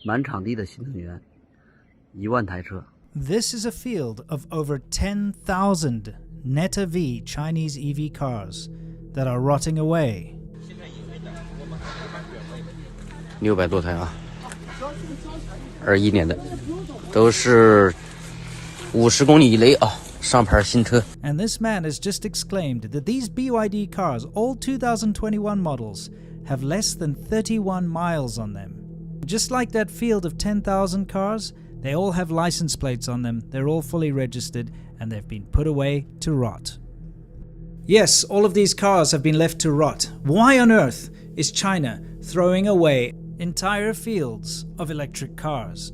满场地的新能源，1万台车。This is a field of over 10,000 Neta V Chinese EV cars that are rotting away. 600多台啊，21年的，都是50公里以内啊，上牌新车。 And this man has just exclaimed that these BYD cars, all 2021 models, have less than 31 miles on them. Just like that field of 10,000 cars, they all have license plates on them, they're all fully registered, and they've been put away to rot. Yes, all of these cars have been left to rot. Why on earth is China throwing away entire fields of electric cars?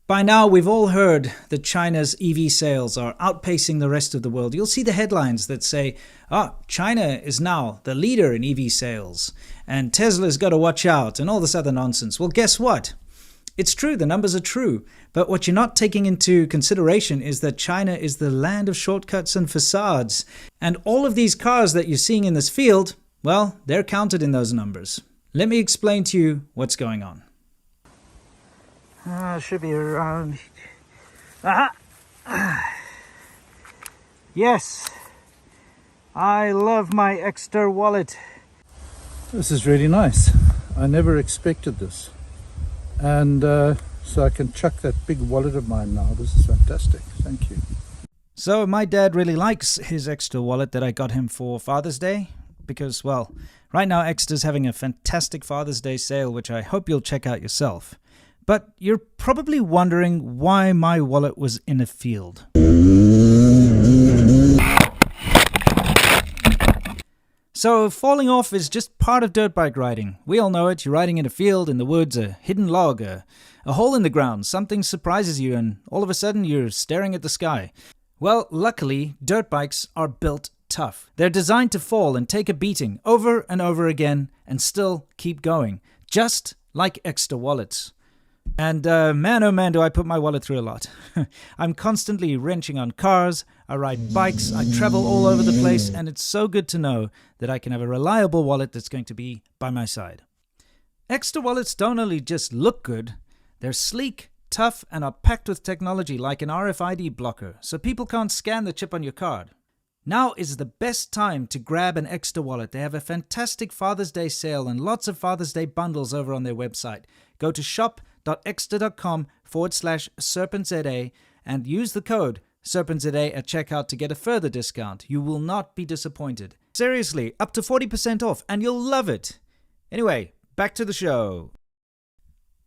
By now, we've all heard that China's EV sales are outpacing the rest of the world. You'll see the headlines that say, China is now the leader in EV sales, and Tesla's got to watch out, and all this other nonsense. Well, guess what? It's true, the numbers are true, but what you're not taking into consideration is that China is the land of shortcuts and facades, and all of these cars that you're seeing in this field, well, they're counted in those numbers. Let me explain to you what's going on. Should be around... Yes, I love my Exter wallet. This is really nice. I never expected this. And so I can chuck that big wallet of mine now. This is fantastic. Thank you. So my dad really likes his Exter wallet that I got him for Father's Day. Because, well, right now Exter's having a fantastic Father's Day sale, which I hope you'll check out yourself. But you're probably wondering why my wallet was in a field. So falling off is just part of dirt bike riding. We all know it. You're riding in a field, in the woods, a hidden log, a hole in the ground. Something surprises you and all of a sudden you're staring at the sky. Well, luckily, dirt bikes are built tough. They're designed to fall and take a beating over and over again and still keep going. Just like Exter wallets. And man, oh man, do I put my wallet through a lot. I'm constantly wrenching on cars, I ride bikes, I travel all over the place, and it's so good to know that I can have a reliable wallet that's going to be by my side. Exter wallets don't only just look good, they're sleek, tough, and are packed with technology like an RFID blocker, so people can't scan the chip on your card. Now is the best time to grab an Exter wallet. They have a fantastic Father's Day sale and lots of Father's Day bundles over on their website. Go to shop.exter.com/SerpentZA and use the code SerpentZA at checkout to get a further discount. You will not be disappointed. Seriously, up to 40% off and you'll love it. Anyway, back to the show.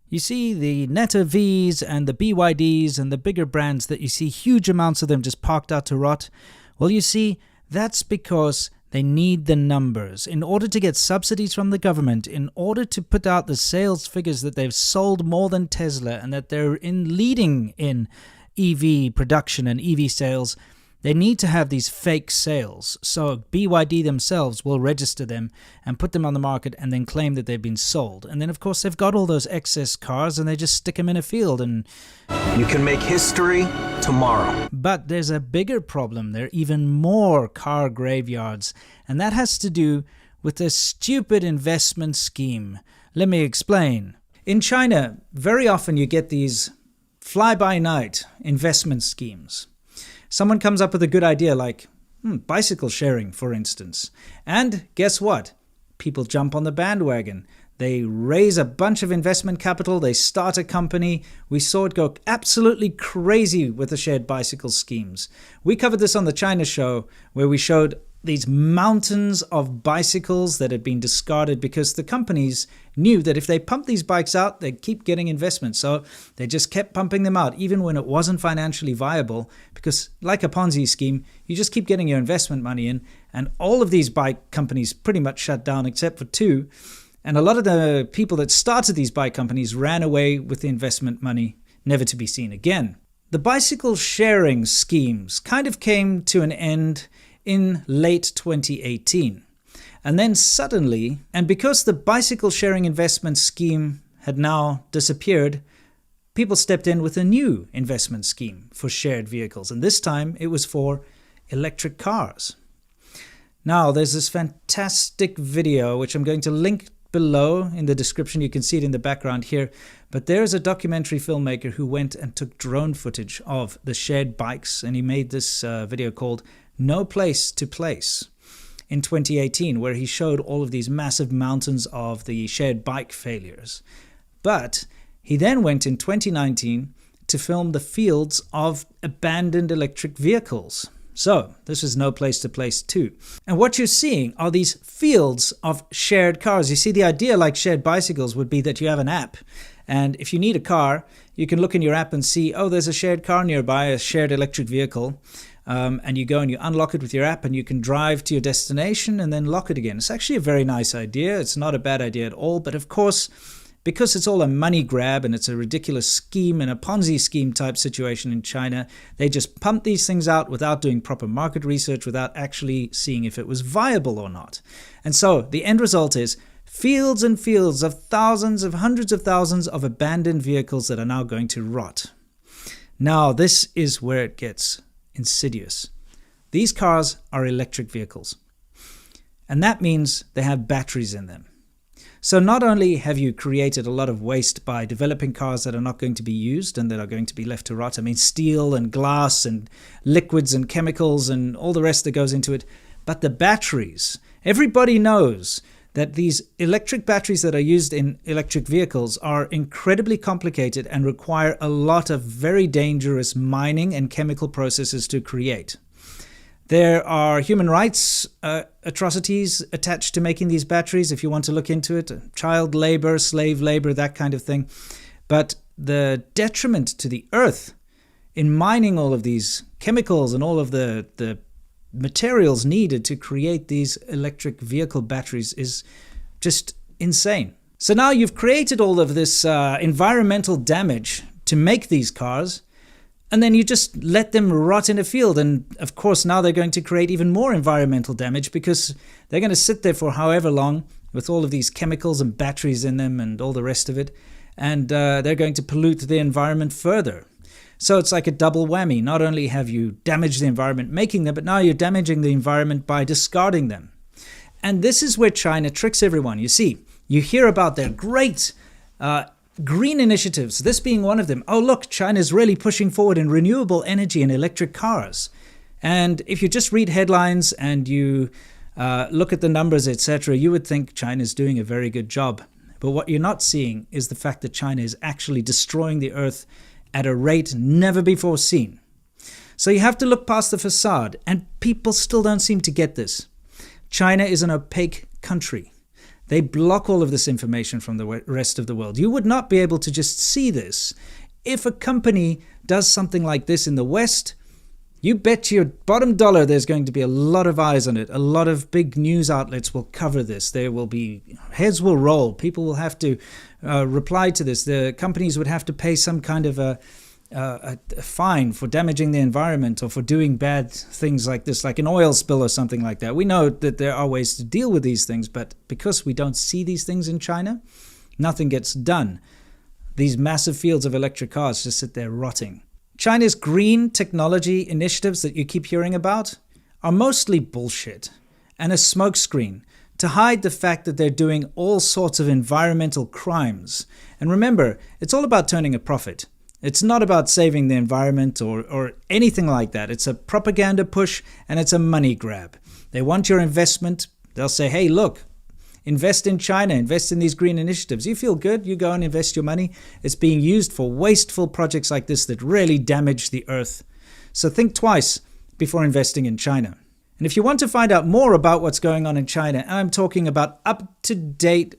You see the Neta Vs and the BYDs and the bigger brands that you see huge amounts of them just parked out to rot. Well, you see, that's because they need the numbers. In order to get subsidies from the government, in order to put out the sales figures that they've sold more than Tesla and that they're leading in EV production and EV sales, they need to have these fake sales. So BYD themselves will register them and put them on the market and then claim that they've been sold. And then, of course, they've got all those excess cars and they just stick them in a field and... You can make history tomorrow. But there's a bigger problem. There are even more car graveyards. And that has to do with this stupid investment scheme. Let me explain. In China, very often you get these fly-by-night investment schemes. Someone comes up with a good idea like bicycle sharing, for instance. And guess what? People jump on the bandwagon. They raise a bunch of investment capital. They start a company. We saw it go absolutely crazy with the shared bicycle schemes. We covered this on the China show where we showed these mountains of bicycles that had been discarded because the companies knew that if they pumped these bikes out, they'd keep getting investment. So they just kept pumping them out, even when it wasn't financially viable, because like a Ponzi scheme, you just keep getting your investment money in, and all of these bike companies pretty much shut down except for two. And a lot of the people that started these bike companies ran away with the investment money, never to be seen again. The bicycle sharing schemes kind of came to an end in late 2018. And then suddenly, and because the bicycle sharing investment scheme had now disappeared, people stepped in with a new investment scheme for shared vehicles. And this time it was for electric cars. Now, there's this fantastic video, which I'm going to link below in the description. You can see it in the background here. But there's a documentary filmmaker who went and took drone footage of the shared bikes, and he made this video called No Place to Place in 2018, where he showed all of these massive mountains of the shared bike failures. But he then went in 2019 to film the fields of abandoned electric vehicles. So this is No Place to Place 2. And what you're seeing are these fields of shared cars. You see, the idea, like shared bicycles, would be that you have an app. And if you need a car, you can look in your app and see, oh, there's a shared car nearby, a shared electric vehicle. And you go and you unlock it with your app and you can drive to your destination and then lock it again. It's actually a very nice idea. It's not a bad idea at all. But of course, because it's all a money grab and it's a ridiculous scheme and a Ponzi scheme type situation in China, they just pump these things out without doing proper market research, without actually seeing if it was viable or not. And so the end result is fields and fields of thousands of hundreds of thousands of abandoned vehicles that are now going to rot. Now, this is where it gets insidious. These cars are electric vehicles. And that means they have batteries in them. So not only have you created a lot of waste by developing cars that are not going to be used and that are going to be left to rot, I mean steel and glass and liquids and chemicals and all the rest that goes into it, but the batteries. Everybody knows that these electric batteries that are used in electric vehicles are incredibly complicated and require a lot of very dangerous mining and chemical processes to create. There are human rights atrocities attached to making these batteries, if you want to look into it. Child labor, slave labor, that kind of thing. But the detriment to the earth in mining all of these chemicals and all of the materials needed to create these electric vehicle batteries is just insane. So now you've created all of this environmental damage to make these cars, and then you just let them rot in a field. And of course, now they're going to create even more environmental damage because they're going to sit there for however long with all of these chemicals and batteries in them and all the rest of it. And they're going to pollute the environment further. So it's like a double whammy. Not only have you damaged the environment making them, but now you're damaging the environment by discarding them. And this is where China tricks everyone. You see, you hear about their great green initiatives, this being one of them. Oh, look, China's really pushing forward in renewable energy and electric cars. And if you just read headlines and you look at the numbers, etc., you would think China's doing a very good job. But what you're not seeing is the fact that China is actually destroying the earth at a rate never before seen. So you have to look past the facade, and people still don't seem to get this. China is an opaque country. They block all of this information from the rest of the world. You would not be able to just see this. If a company does something like this in the West, you bet your bottom dollar there's going to be a lot of eyes on it. A lot of big news outlets will cover this. There will be, heads will roll. People will have to reply to this. The companies would have to pay some kind of a fine for damaging the environment or for doing bad things like this, like an oil spill or something like that. We know that there are ways to deal with these things, but because we don't see these things in China, nothing gets done. These massive fields of electric cars just sit there rotting. China's green technology initiatives that you keep hearing about are mostly bullshit and a smokescreen to hide the fact that they're doing all sorts of environmental crimes. And remember, it's all about turning a profit. It's not about saving the environment or anything like that. It's a propaganda push and it's a money grab. They want your investment. They'll say, hey, look, invest in China, invest in these green initiatives. You feel good, you go and invest your money. It's being used for wasteful projects like this that really damage the earth. So think twice before investing in China. And if you want to find out more about what's going on in China, I'm talking about up-to-date,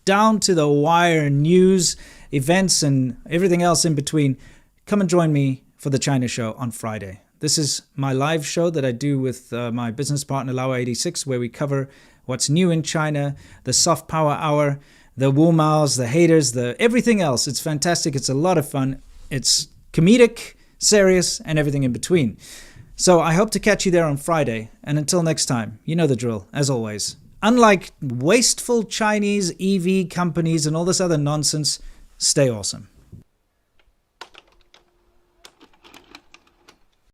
down-to-the-wire news, events, and everything else in between, come and join me for the China Show on Friday. This is my live show that I do with my business partner, Laowa86, where we cover what's new in China, the soft power hour, the Wu Maos, the haters, the everything else. It's fantastic. It's a lot of fun. It's comedic, serious, and everything in between. So I hope to catch you there on Friday. And until next time, you know the drill, as always. Unlike wasteful Chinese EV companies and all this other nonsense, stay awesome.